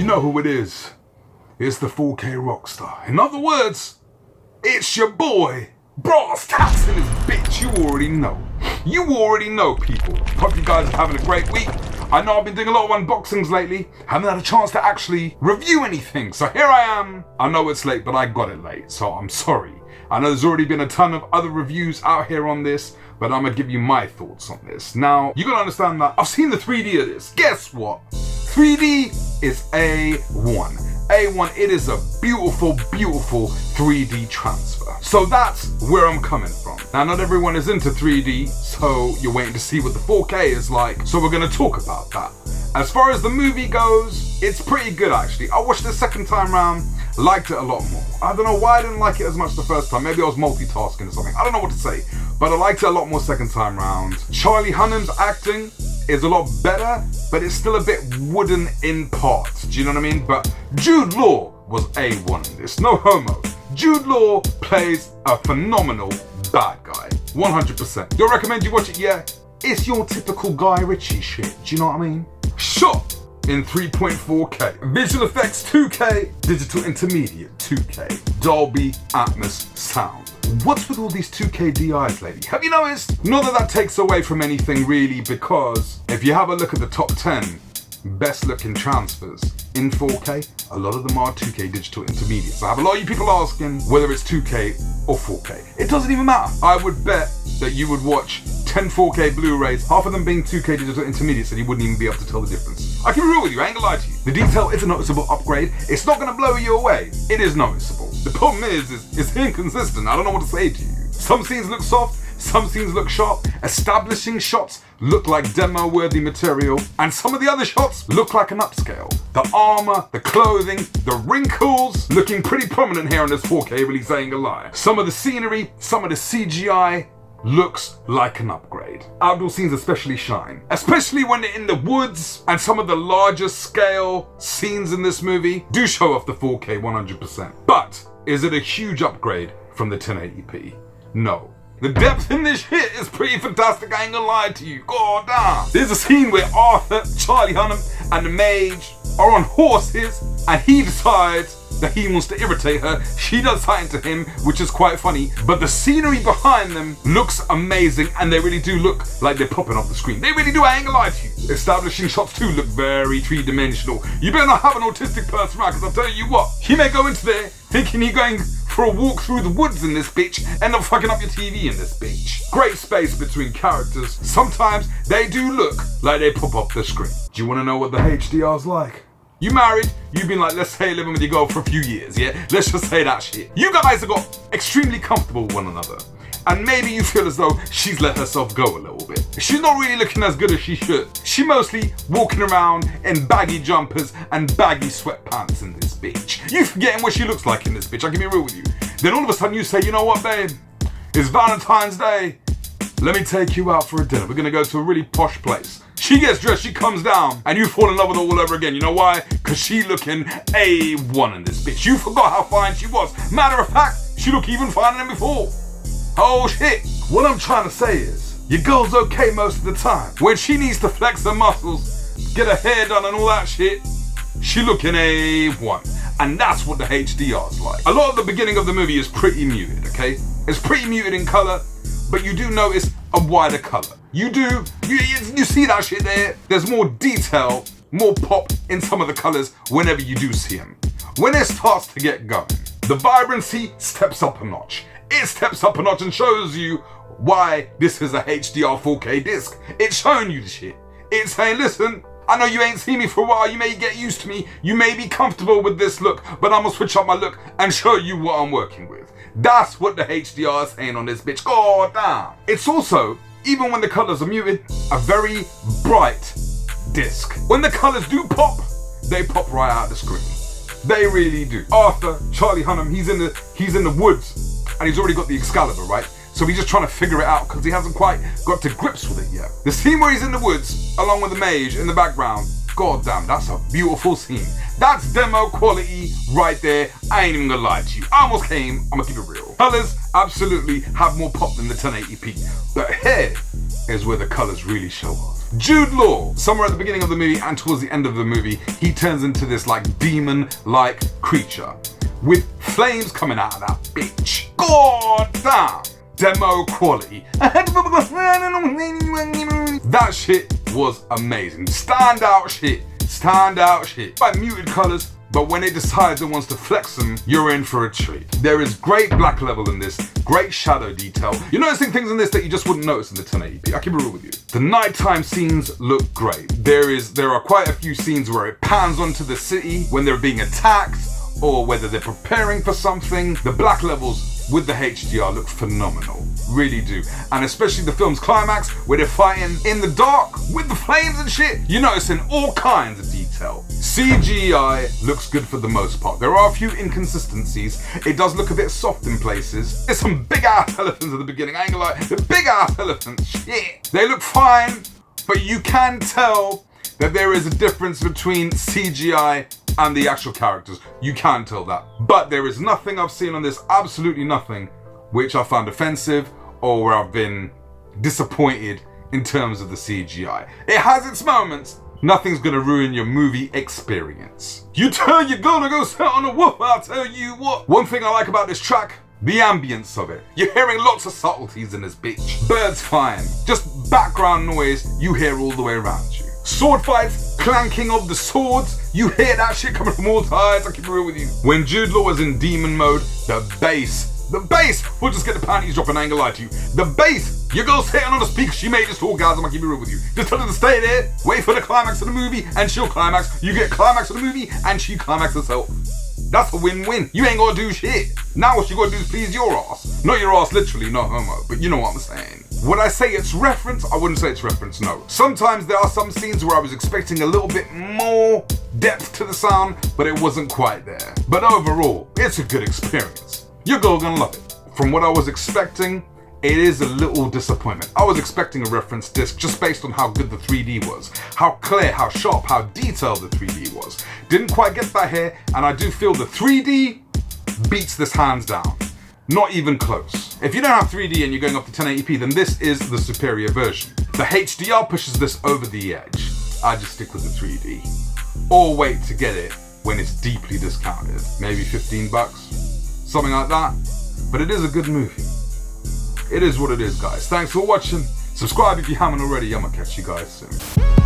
know who it is. It's the 4K Rockstar. In other words, it's your boy, Brass Tats in his bitch. You already know. You already know, people. Hope you guys are having a great week. I know I've been doing a lot of unboxings lately. Haven't had a chance to actually review anything. So here I am. I know it's late, but I got it late. So I'm sorry. I know there's already been a ton of other reviews out here on this, but I'm gonna give you my thoughts on this. Now, you gotta understand that I've seen the 3D of this. Guess what? 3D is A1. A1, it is a beautiful, beautiful 3D transfer. So that's where I'm coming from. Now, not everyone is into 3D, so you're waiting to see what the 4K is like. So we're gonna talk about that. As far as the movie goes, it's pretty good actually. I watched it the second time round, liked it a lot more. I don't know why I didn't like it as much the first time. Maybe I was multitasking or something. I don't know what to say, but I liked it a lot more second time round. Charlie Hunnam's acting is a lot better, but it's still a bit wooden in parts. Do you know what I mean? But Jude Law was A1 in this, no homo. Jude Law plays a phenomenal bad guy, 100%. Do I recommend you watch it? Yeah. It's your typical Guy Ritchie shit, do you know what I mean? Shot in 3.4K, visual effects 2K, digital intermediate 2K, Dolby Atmos sound. What's with all these 2K DIs, lady? Have you noticed? Not that that takes away from anything really, because if you have a look at the top 10 best looking transfers in 4K, a lot of them are 2K digital intermediates. I have a lot of you people asking whether it's 2K or 4K. It doesn't even matter. I would bet that you would watch 10 4K Blu-rays, half of them being 2K digital intermediates, and you wouldn't even be able to tell the difference. I can be real with you, I ain't gonna lie to you. The detail is a noticeable upgrade. It's not gonna blow you away. It is noticeable. The problem is it's inconsistent. I don't know what to say to you. Some scenes look soft, some scenes look sharp. Establishing shots look like demo-worthy material, and some of the other shots look like an upscale. The armor, the clothing, the wrinkles, looking pretty prominent here on this 4K release, I ain't gonna lie. Some of the scenery, some of the CGI, looks like an upgrade. Outdoor scenes especially shine, especially when they're in the woods, and some of the larger scale scenes in this movie do show off the 4K 100%. But is it a huge upgrade from the 1080p? No. The depth in this shit is pretty fantastic, I ain't gonna lie to you. God damn. There's a scene where Arthur, Charlie Hunnam, and the mage are on horses, and he decides that he wants to irritate her. She does something to him, which is quite funny, but the scenery behind them looks amazing, and they really do look like they're popping off the screen. They really do, I ain't gonna lie to you. Establishing shots too look very three-dimensional. You better not have an autistic person around, because I'll tell you what, he may go into there thinking he's going for a walk through the woods in this bitch, end up fucking up your TV in this bitch. Great space between characters. Sometimes they do look like they pop off the screen. Do you wanna know what the HDR's like? You married, you've been like, let's say, living with your girl for a few years, yeah? Let's just say that shit. You guys have got extremely comfortable with one another. And maybe you feel as though she's let herself go a little bit. She's not really looking as good as she should. She mostly walking around in baggy jumpers and baggy sweatpants in this bitch. You forgetting what she looks like in this bitch, I can be real with you. Then all of a sudden you say, you know what, babe? It's Valentine's Day. Let me take you out for a dinner. We're gonna go to a really posh place. She gets dressed, she comes down, and you fall in love with her all over again. You know why? Because she looking A1 in this bitch. You forgot how fine she was. Matter of fact, she looked even finer than before. Oh shit. What I'm trying to say is, your girl's okay most of the time. When she needs to flex her muscles, get her hair done and all that shit, she looking A1. And that's what the HDR's like. A lot of the beginning of the movie is pretty muted, okay? It's pretty muted in color, but you do notice a wider color. You see that shit there? There's more detail, more pop in some of the colors whenever you do see them. When it starts to get going, the vibrancy steps up a notch. It steps up a notch and shows you why this is a HDR 4K disc. It's showing you the shit. It's saying, listen, I know you ain't seen me for a while, you may get used to me, you may be comfortable with this look, but I'm gonna switch up my look and show you what I'm working with. That's what the HDR is saying on this bitch. God damn. It's also, even when the colors are muted, a very bright disc. When the colors do pop, they pop right out of the screen. They really do. Arthur, Charlie Hunnam, he's in the woods, and he's already got the Excalibur, right? So he's just trying to figure it out because he hasn't quite got to grips with it yet. The scene where he's in the woods, along with the mage in the background, god damn, that's a beautiful scene. That's demo quality right there. I ain't even gonna lie to you. I almost came, I'm gonna keep it real. Colors absolutely have more pop than the 1080p. But here is where the colors really show off. Jude Law, somewhere at the beginning of the movie and towards the end of the movie, he turns into this like demon-like creature with flames coming out of that bitch. God damn! Demo quality. That shit was amazing. Standout shit. Standout shit. By muted colors, but when it decides it wants to flex them, you're in for a treat. There is great black level in this, great shadow detail. You're noticing things in this that you just wouldn't notice in the 1080p. I keep it real with you. The nighttime scenes look great. There are quite a few scenes where it pans onto the city when they're being attacked or whether they're preparing for something. The black levels with the HDR look phenomenal, really do. And especially the film's climax where they're fighting in the dark with the flames and shit. You're noticing all kinds of detail. CGI looks good for the most part. There are a few inconsistencies. It does look a bit soft in places. There's some big ass elephants at the beginning. I ain't gonna lie, the big ass elephants, shit. They look fine, but you can tell that there is a difference between CGI and the actual characters. You can tell that. But there is nothing I've seen on this, absolutely nothing, which I found offensive or where I've been disappointed in terms of the CGI. It has its moments. Nothing's gonna ruin your movie experience. You tell you're gonna go sit on a whoop, I'll tell you what. One thing I like about this track, the ambience of it. You're hearing lots of subtleties in this bitch. Birds fine. Just background noise you hear all the way around you. Sword fights, clanking of the swords, you hear that shit coming from all sides, I keep it real with you. When Jude Law is in demon mode, the bass, we'll just get the panties dropping, I ain't gonna lie to you. The bass, your girl's sitting on the speaker, she made this orgasm, I keep it real with you. Just tell her to stay there, wait for the climax of the movie, and she'll climax. You get climax of the movie, and she climax herself. That's a win-win. You ain't gotta do shit. Now what you gotta do is please your ass. Not your ass literally, no homo, but you know what I'm saying. Would I say it's reference? I wouldn't say it's reference, no. Sometimes there are some scenes where I was expecting a little bit more depth to the sound, but it wasn't quite there. But overall, it's a good experience. Your girl gonna love it. From what I was expecting, it is a little disappointment. I was expecting a reference disc just based on how good the 3D was, how clear, how sharp, how detailed the 3D was. Didn't quite get that here, and I do feel the 3D beats this hands down. Not even close. If you don't have 3D and you're going up to 1080p, then this is the superior version. The HDR pushes this over the edge. I just stick with the 3D. Or wait to get it when it's deeply discounted. Maybe 15 bucks, something like that. But it is a good movie. It is what it is, guys. Thanks for watching. Subscribe if you haven't already. I'm gonna catch you guys soon.